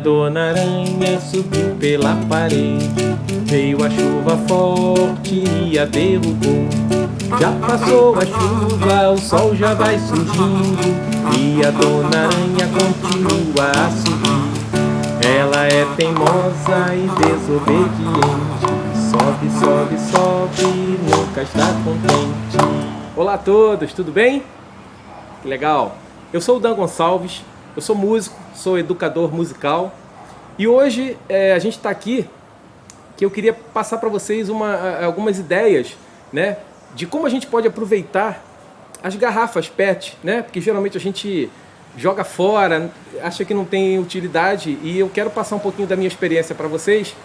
Dona Aranha subiu pela parede, veio a chuva forte e a derrubou. Já passou a chuva, o sol já vai surgindo, e a Dona Aranha continua a subir. Ela é teimosa e desobediente, sobe, sobe, sobe, nunca está contente. Olá a todos, tudo bem? Que legal! Eu sou o Dan Gonçalves, eu sou músico, sou educador musical, e hoje a gente está aqui que eu queria passar para vocês algumas ideias, né, de como a gente pode aproveitar as garrafas PET, né, porque geralmente a gente joga fora, acha que não tem utilidade, e eu quero passar um pouquinho da minha experiência para vocês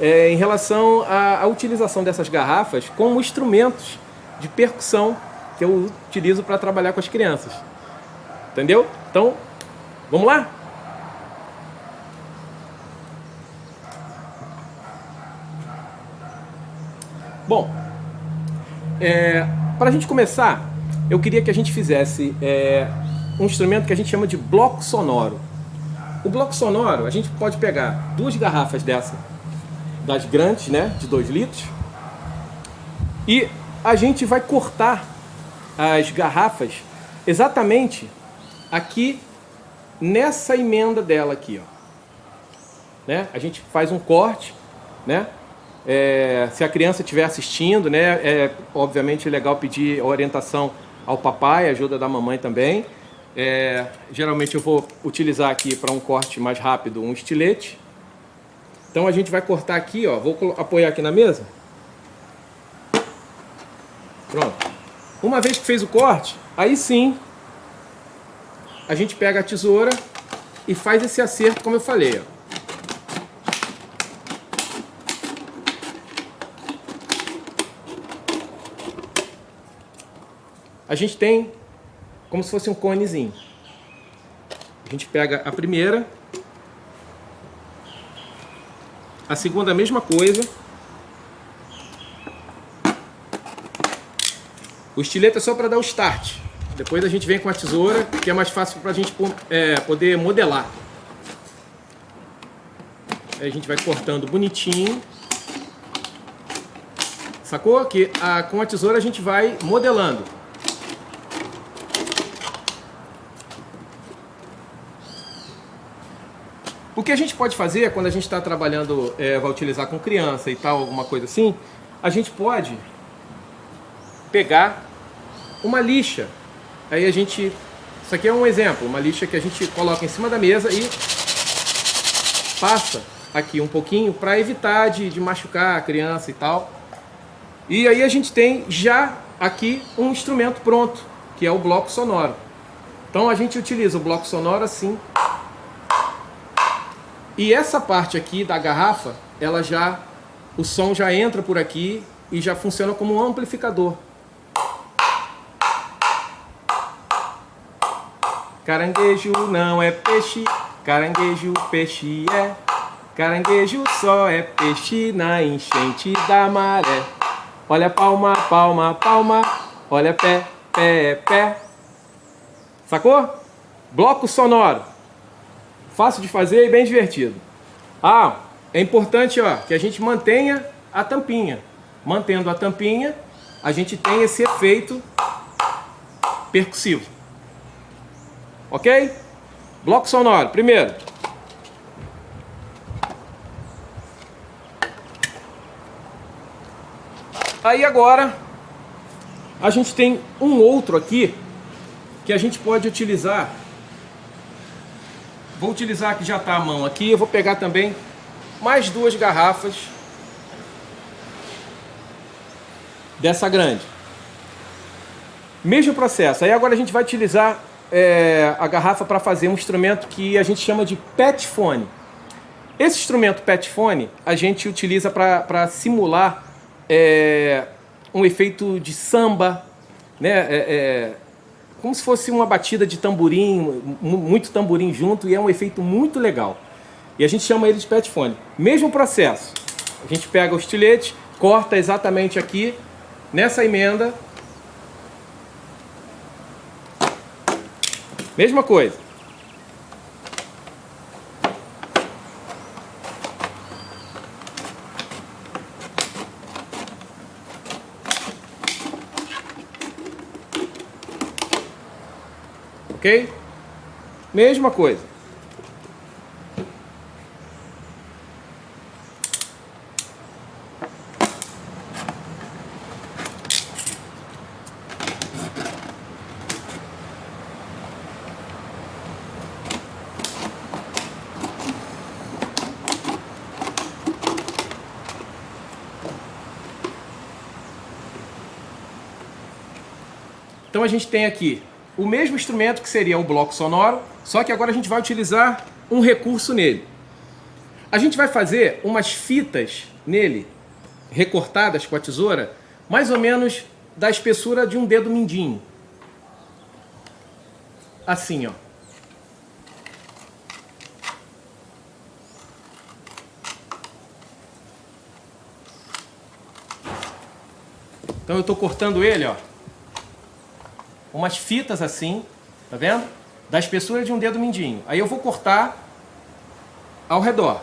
em relação à utilização dessas garrafas como instrumentos de percussão que eu utilizo para trabalhar com as crianças. Entendeu? Então, vamos lá? Bom, para a gente começar, eu queria que a gente fizesse um instrumento que a gente chama de bloco sonoro. O bloco sonoro, a gente pode pegar duas garrafas das grandes, né, de 2 litros, e a gente vai cortar as garrafas exatamente aqui nessa emenda dela aqui, ó, né? A gente faz um corte, né? Se a criança estiver assistindo, né, obviamente é legal pedir orientação ao papai, ajuda da mamãe também. Geralmente eu vou utilizar aqui para um corte mais rápido um estilete. Então a gente vai cortar aqui, ó, vou apoiar aqui na mesa. Pronto. Uma vez que fez o corte, aí sim a gente pega a tesoura e faz esse acerto como eu falei, ó. A gente tem como se fosse um conezinho. A gente pega a primeira, a segunda a mesma coisa. O estilete é só para dar o start. Depois a gente vem com a tesoura, que é mais fácil para a gente poder modelar. Aí a gente vai cortando bonitinho. Sacou? Que com a tesoura a gente vai modelando. O que a gente pode fazer quando a gente está trabalhando, vai utilizar com criança e tal, alguma coisa assim, a gente pode pegar uma lixa. Aí isso aqui é um exemplo, uma lixa que a gente coloca em cima da mesa e passa aqui um pouquinho para evitar de machucar a criança e tal. E aí a gente tem já aqui um instrumento pronto, que é o bloco sonoro. Então a gente utiliza o bloco sonoro assim. E essa parte aqui da garrafa, o som já entra por aqui e já funciona como um amplificador. Caranguejo não é peixe, caranguejo peixe é. Caranguejo só é peixe na enchente da maré. Olha palma, palma, palma, olha pé, pé, pé. Sacou? Bloco sonoro. Fácil de fazer e bem divertido. É importante, ó, que a gente mantenha a tampinha. Mantendo a tampinha, a gente tem esse efeito percussivo. Ok? Bloco sonoro, primeiro. Aí agora, a gente tem um outro aqui que a gente pode utilizar. Vou utilizar que já está à mão aqui. Eu vou pegar também mais 2 garrafas dessa grande. Mesmo processo. Aí agora a gente vai utilizar a garrafa para fazer um instrumento que a gente chama de petfone. Esse instrumento petfone a gente utiliza para simular um efeito de samba, né? Como se fosse uma batida de tamborim, muito tamborim junto, e é um efeito muito legal. E a gente chama ele de petfone. Mesmo processo. A gente pega o estilete, corta exatamente aqui, nessa emenda. Mesma coisa. ok? Mesma coisa. Então a gente tem aqui o mesmo instrumento que seria o bloco sonoro, só que agora a gente vai utilizar um recurso nele. A gente vai fazer umas fitas nele, recortadas com a tesoura, mais ou menos da espessura de um dedo mindinho. Assim, ó. Então eu estou cortando ele, ó. Umas fitas assim, tá vendo? Da espessura de um dedo mindinho. Aí eu vou cortar ao redor,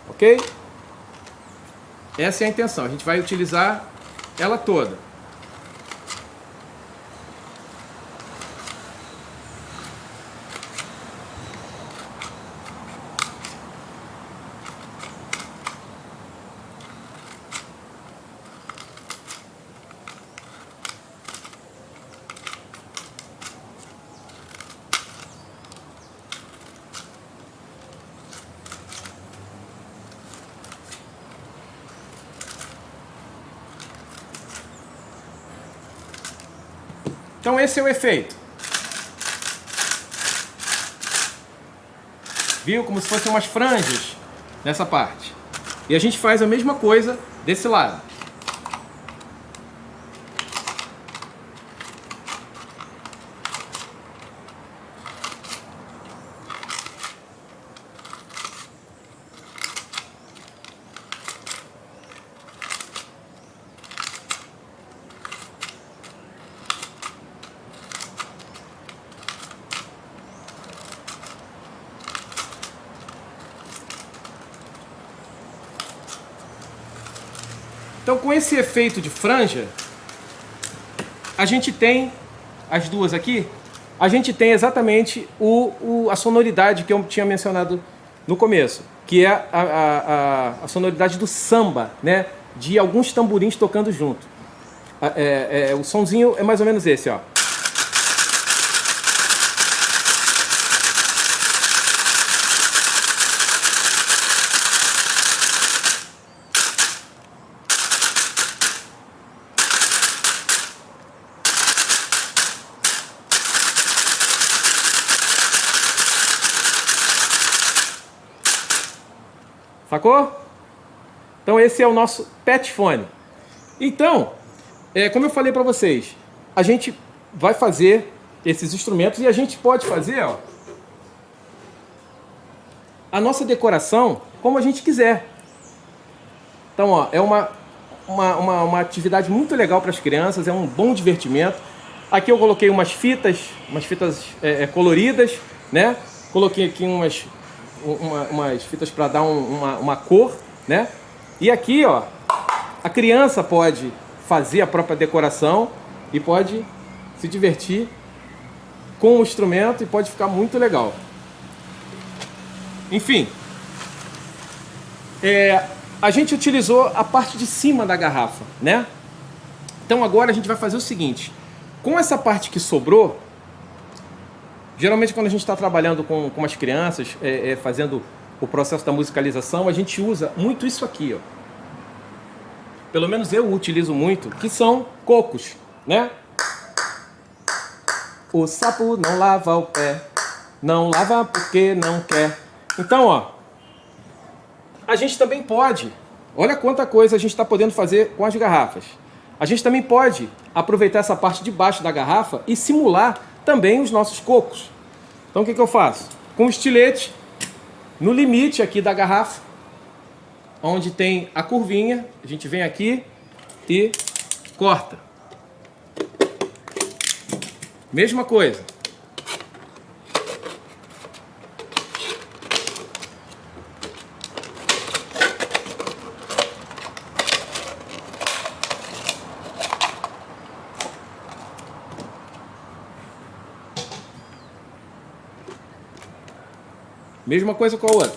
ok? Essa é a intenção, a gente vai utilizar ela toda. Então esse é o efeito. Viu? Como se fossem umas franjas nessa parte. E a gente faz a mesma coisa desse lado. Então, com esse efeito de franja, a gente tem, as duas aqui, a gente tem exatamente a sonoridade que eu tinha mencionado no começo, que é a sonoridade do samba, né? De alguns tamborins tocando junto. O sonzinho é mais ou menos esse, ó. Sacou? Então esse é o nosso pet fone. Então, como eu falei para vocês, a gente vai fazer esses instrumentos e a gente pode fazer, ó, a nossa decoração como a gente quiser. Então, ó, é uma atividade muito legal para as crianças, é um bom divertimento. Aqui eu coloquei umas fitas coloridas, né? Coloquei aqui umas fitas para dar uma cor, né? E aqui, ó, a criança pode fazer a própria decoração e pode se divertir com o instrumento e pode ficar muito legal. Enfim, a gente utilizou a parte de cima da garrafa, né? Então agora a gente vai fazer o seguinte: com essa parte que sobrou, geralmente quando a gente está trabalhando com as crianças, fazendo o processo da musicalização, a gente usa muito isso aqui, ó. Pelo menos eu utilizo muito, que são cocos, né? O sapo não lava o pé, não lava porque não quer. Então, ó, a gente também pode, olha quanta coisa a gente está podendo fazer com as garrafas. A gente também pode aproveitar essa parte de baixo da garrafa e simular também os nossos cocos. Então o que eu faço? Com o estilete, no limite aqui da garrafa, onde tem a curvinha, a gente vem aqui e corta. Mesma coisa. Mesma coisa com a outra.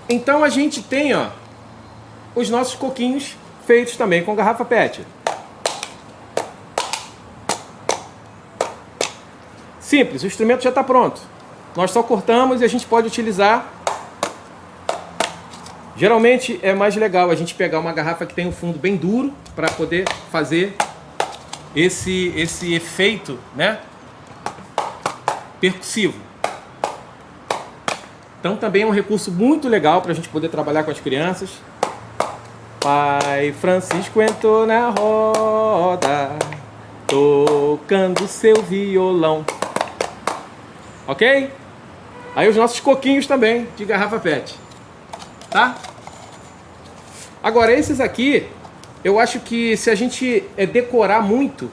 Então a gente tem, ó, os nossos coquinhos feitos também com garrafa PET. Simples, o instrumento já está pronto. Nós só cortamos e a gente pode utilizar. Geralmente é mais legal a gente pegar uma garrafa que tem um fundo bem duro para poder fazer esse efeito, né, percussivo. Então também é um recurso muito legal para a gente poder trabalhar com as crianças. Pai Francisco entrou na roda, tocando seu violão. Ok? Aí os nossos coquinhos também de garrafa PET. Tá? Agora esses aqui, eu acho que se a gente decorar muito,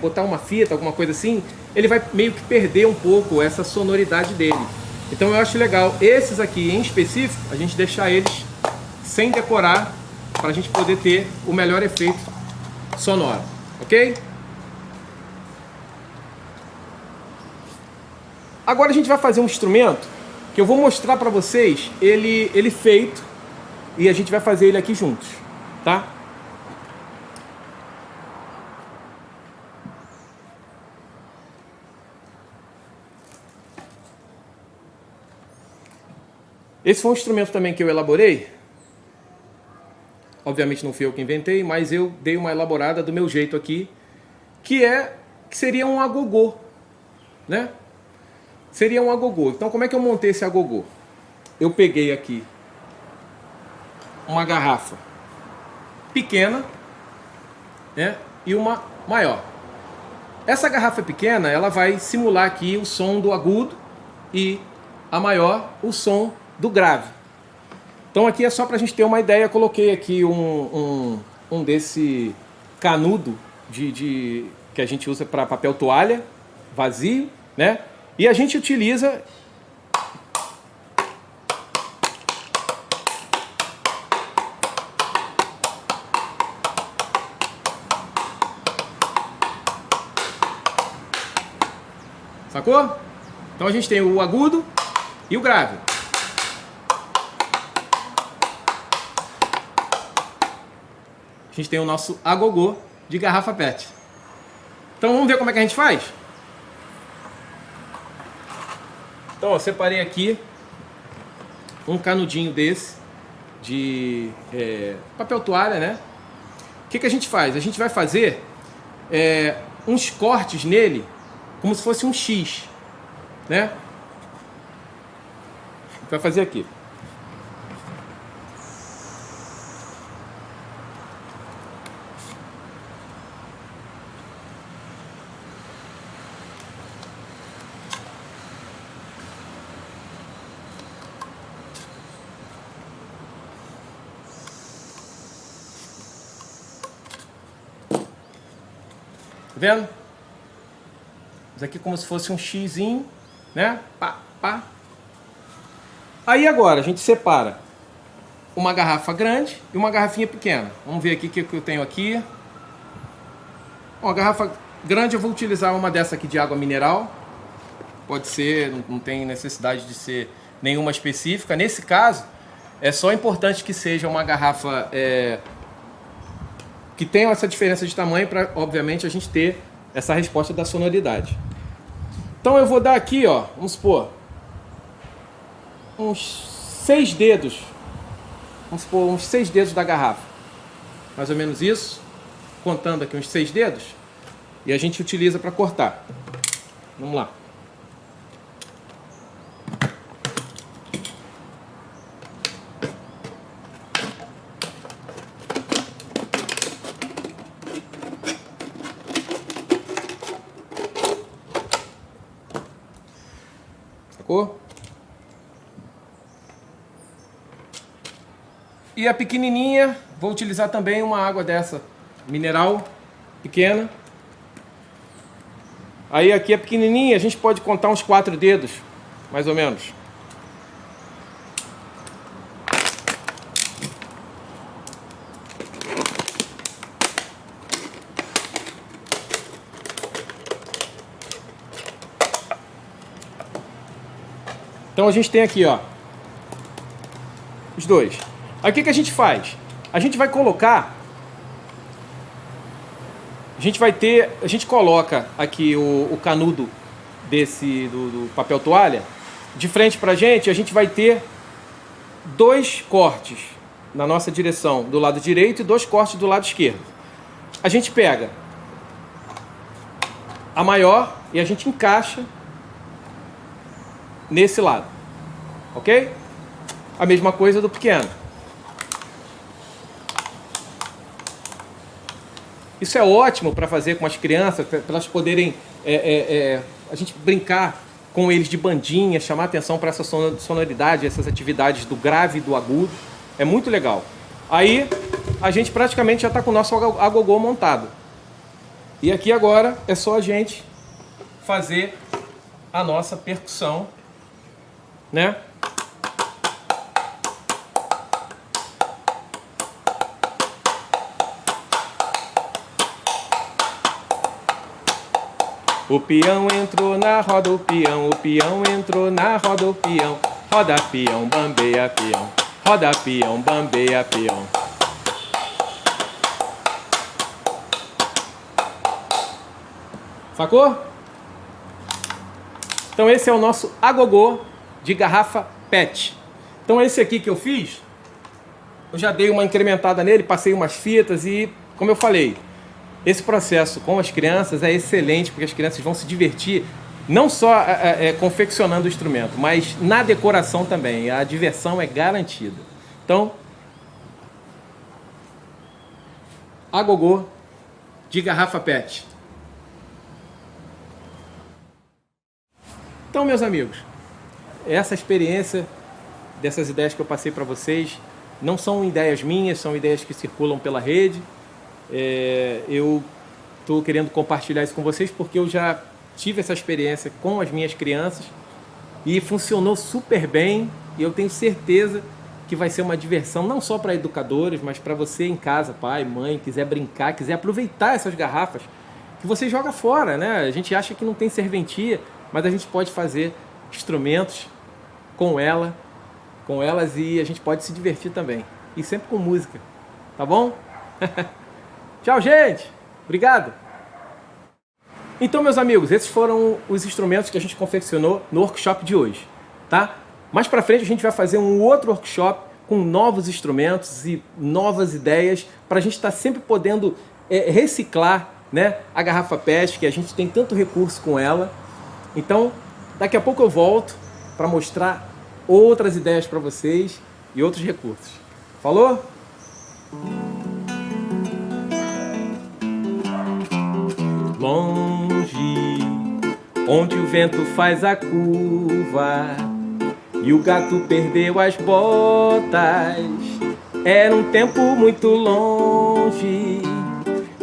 botar uma fita, alguma coisa assim, ele vai meio que perder um pouco essa sonoridade dele. Então eu acho legal esses aqui em específico, a gente deixar eles sem decorar, para a gente poder ter o melhor efeito sonoro, ok? Agora a gente vai fazer um instrumento que eu vou mostrar para vocês ele feito, e a gente vai fazer ele aqui juntos, tá? Esse foi um instrumento também que eu elaborei. Obviamente não fui eu que inventei, mas eu dei uma elaborada do meu jeito aqui, que seria um agogô, né? Seria um agogô. Então como é que eu montei esse agogô? Eu peguei aqui uma garrafa pequena, né, e uma maior. Essa garrafa pequena, ela vai simular aqui o som do agudo e a maior o som do grave. Então aqui é só para a gente ter uma ideia, coloquei aqui um desse canudo que a gente usa para papel toalha, vazio, né? E a gente utiliza sacou? Então a gente tem o agudo e o grave. A gente tem o nosso agogô de garrafa PET. Então vamos ver como é que a gente faz? Então eu separei aqui um canudinho desse de papel toalha, né? O que a gente faz? A gente vai fazer uns cortes nele como se fosse um X, né? A gente vai fazer aqui. Tá vendo? Isso aqui como se fosse um xizinho, né? Pá, pá. Aí agora a gente separa uma garrafa grande e uma garrafinha pequena. Vamos ver aqui o que eu tenho aqui. Uma garrafa grande eu vou utilizar uma dessa aqui de água mineral. Pode ser, não tem necessidade de ser nenhuma específica. Nesse caso, é só importante que seja uma garrafa que tenha essa diferença de tamanho para, obviamente, a gente ter essa resposta da sonoridade. Então eu vou dar aqui, ó, vamos supor, uns 6 dedos. Vamos supor, uns 6 dedos da garrafa. Mais ou menos isso. Contando aqui uns 6 dedos. E a gente utiliza para cortar. Vamos lá. Sacou? E a pequenininha, vou utilizar também uma água dessa, mineral, pequena. Aí aqui é pequenininha, a gente pode contar uns 4 dedos, mais ou menos. Então a gente tem aqui, ó, os dois. Aí o que a gente faz? A gente vai colocar, a gente coloca aqui o canudo do papel toalha de frente pra gente. A gente vai ter 2 cortes na nossa direção do lado direito e 2 cortes do lado esquerdo. A gente pega a maior e a gente encaixa nesse lado, ok? A mesma coisa do pequeno. Isso é ótimo para fazer com as crianças, para elas poderem a gente brincar com eles de bandinha, chamar atenção para essa sonoridade, essas atividades do grave e do agudo. É muito legal. Aí a gente praticamente já está com o nosso agogô montado. E aqui agora é só a gente fazer a nossa percussão, né? O peão entrou na roda, o peão entrou na roda, o peão. Roda peão, bambeia peão, roda peão, bambeia peão. Sacou? Então esse é o nosso agogô de garrafa PET. Então esse aqui que eu fiz, eu já dei uma incrementada nele, passei umas fitas e, como eu falei, esse processo com as crianças é excelente, porque as crianças vão se divertir, não só confeccionando o instrumento, mas na decoração também. A diversão é garantida. Então, agogô de garrafa PET. Então, meus amigos, essa experiência dessas ideias que eu passei para vocês não são ideias minhas, são ideias que circulam pela rede. Eu estou querendo compartilhar isso com vocês porque eu já tive essa experiência com as minhas crianças e funcionou super bem, e eu tenho certeza que vai ser uma diversão não só para educadores, mas para você em casa, pai, mãe, quiser brincar, quiser aproveitar essas garrafas que você joga fora, né? A gente acha que não tem serventia, mas a gente pode fazer instrumentos com elas e a gente pode se divertir também, e sempre com música, tá bom? Tchau, gente! Obrigado! Então, meus amigos, esses foram os instrumentos que a gente confeccionou no workshop de hoje, tá? Mais pra frente a gente vai fazer um outro workshop com novos instrumentos e novas ideias para a gente estar sempre podendo reciclar, né, a garrafa PET, que a gente tem tanto recurso com ela. Então, daqui a pouco eu volto para mostrar outras ideias para vocês e outros recursos. Falou? Longe, onde o vento faz a curva e o gato perdeu as botas, era um tempo muito longe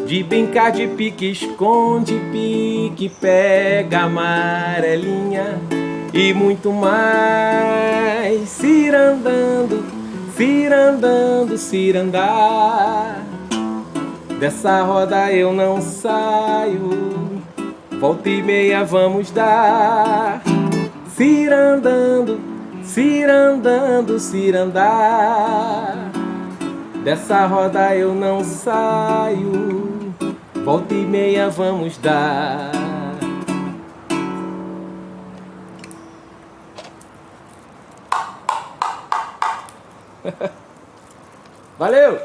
de brincar de pique-esconde, pique-pega, amarelinha e muito mais. Cirandando, cirandando, cirandar, dessa roda eu não saio, volta e meia vamos dar. Cirandando, cirandando, cirandar, dessa roda eu não saio, volta e meia vamos dar. Valeu!